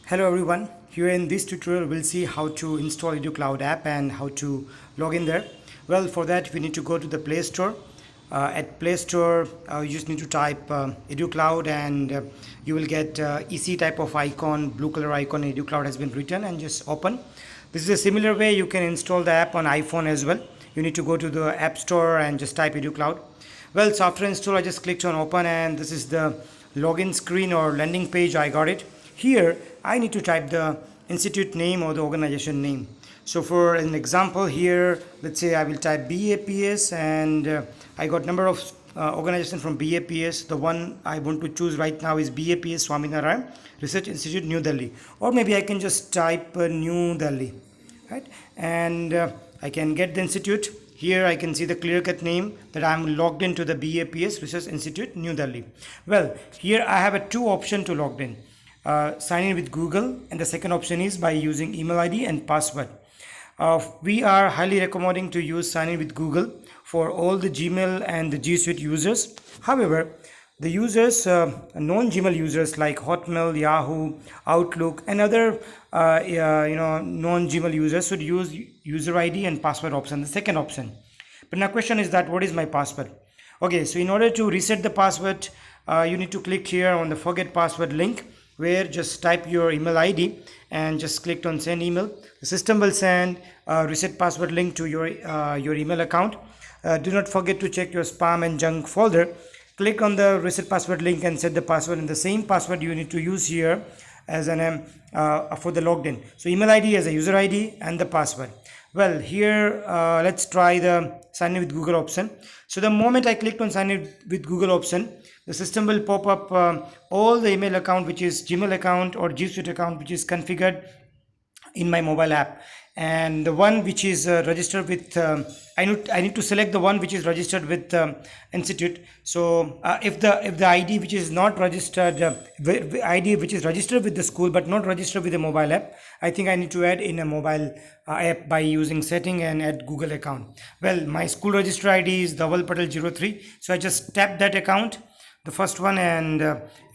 Hello everyone, here in this tutorial we'll see how to install Edu Cloud app and how to log in there. Well, for that we need to go to the Play Store. At Play Store you just need to type Edu Cloud and you will get EC type of icon, blue color icon. Edu Cloud has been written, and just open. This is a similar way you can install the app on iPhone as well. You need to go to the App Store and just type Edu Cloud. Well, so after install I just clicked on open, and this is the login screen or landing page. I got it. Here I need to type the institute name or the organization name. So for an example here, let's say I will type BAPS, and I got number of organization from BAPS. The one I want to choose right now is BAPS Swaminarayan Research Institute, New Delhi, or maybe I can just type New Delhi, right? And I can get the institute. Here I can see the clear-cut name that I'm logged into the BAPS Research Institute, New Delhi. Well, here I have a two option to log in. Sign in with Google, and the second option is by using email ID and password. We are highly recommending to use sign in with Google for all the Gmail and the G Suite users. However, the users, non-Gmail users like Hotmail, Yahoo, Outlook, and other non-Gmail users should use user ID and password option, the second option. But now question is that what is my password? Okay, so in order to reset the password, you need to click here on the forget password link, where just type your email ID and just click on send email. The system will send reset password link to your email account. Do not forget to check your spam and junk folder. Click on the reset password link and set the password, and the same password you need to use here as an for the logged in. So email ID as a user ID and the password. Well, here let's try the sign in with Google option. So the moment I clicked on sign in with Google option, the system will pop up all the email account, which is Gmail account or G Suite account, which is configured in my mobile app, and the one which is registered with I need to select the one which is registered with institute. So if the ID which is not registered, ID which is registered with the school but not registered with the mobile app, I think I need to add in a mobile app by using setting and add Google account. Well, my school register ID is Dhaval Patel 03, so I just tap that account, the first one, and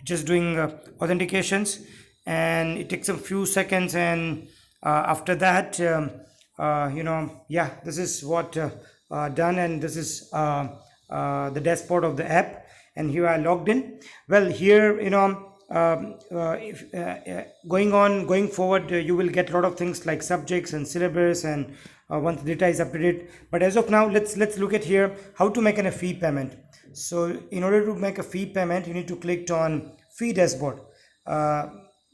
just doing authentications, and it takes a few seconds, and after that this is what done, and this is the dashboard of the app, and here I logged in. Well, here going forward, you will get a lot of things like subjects and syllabus, and once data is updated. But as of now, let's look at here how to make a fee payment. So in order to make a fee payment, you need to click on fee dashboard,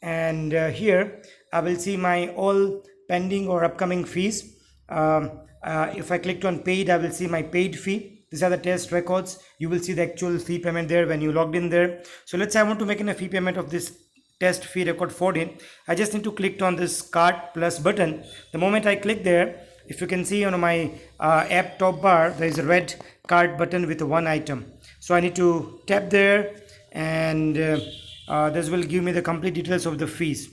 and here I will see my all pending or upcoming fees. If I clicked on paid, I will see my paid fee. These are the test records. You will see the actual fee payment there when you logged in there. So let's say I want to make a fee payment of this test fee record 14. I just need to click on this card plus button. The moment I click there, if you can see on my app top bar, there is a red card button with one item. So I need to tap there, and this will give me the complete details of the fees.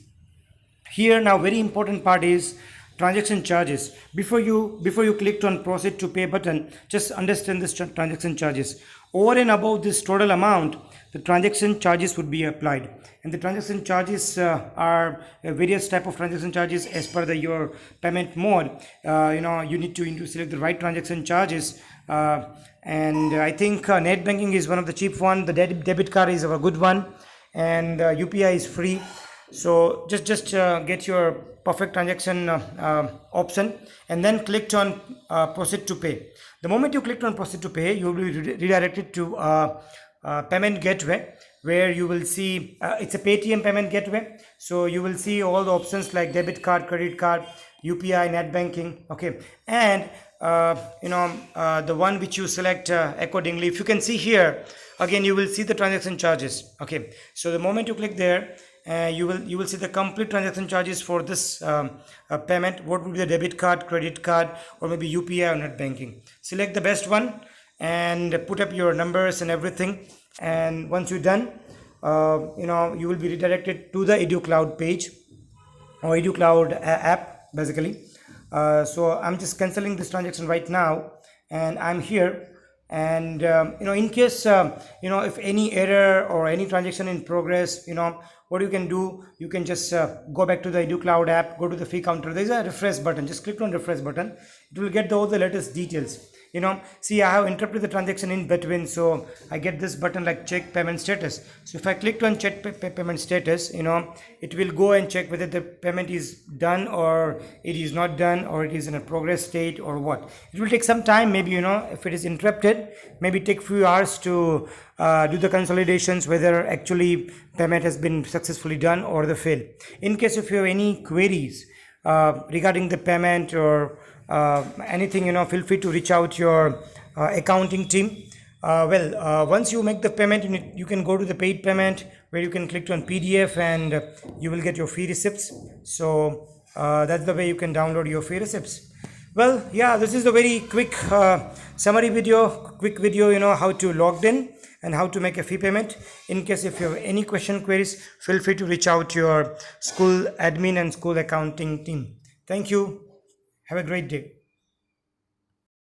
Here now very important part is transaction charges. Before you clicked on proceed to pay button, just understand this transaction charges. Over and above this total amount, the transaction charges would be applied, and the transaction charges are various type of transaction charges as per your payment mode. You need to select the right transaction charges, and I think net banking is one of the cheap one. The debit card is a good one, and UPI is free. So just get your perfect transaction option, and then clicked on proceed to pay. The moment you clicked on proceed to pay, you will be redirected to payment gateway, where you will see it's a Paytm payment gateway. So you will see all the options like debit card, credit card, UPI, net banking. Okay, and the one which you select accordingly. If you can see here, again you will see the transaction charges. Okay, so the moment you click there, you will see the complete transaction charges for this payment. What would be the debit card, credit card, or maybe UPI or net banking? Select the best one and put up your numbers and everything, and once you're done, you will be redirected to the EduCloud page or EduCloud app basically. So I'm just cancelling this transaction right now, and I'm here And in case if any error or any transaction in progress, what you can do, you can just go back to the EduCloud app, go to the fee counter. There is a refresh button, just click on refresh button. It will get all the latest details. See, I have interrupted the transaction in between, so I get this button like check payment status. So if I clicked on check payment status, it will go and check whether the payment is done or it is not done, or it is in a progress state or what. It will take some time, maybe, if it is interrupted, maybe take few hours to do the consolidations whether actually payment has been successfully done or the fail. In case if you have any queries regarding the payment or anything, feel free to reach out your accounting team. Once you make the payment, you can go to the paid payment, where you can click on PDF and you will get your fee receipts. So that's the way you can download your fee receipts. Well, yeah, this is a very quick summary video, how to log in and how to make a fee payment. In case if you have any queries, feel free to reach out to your school admin and school accounting team. Thank you. Have a great day.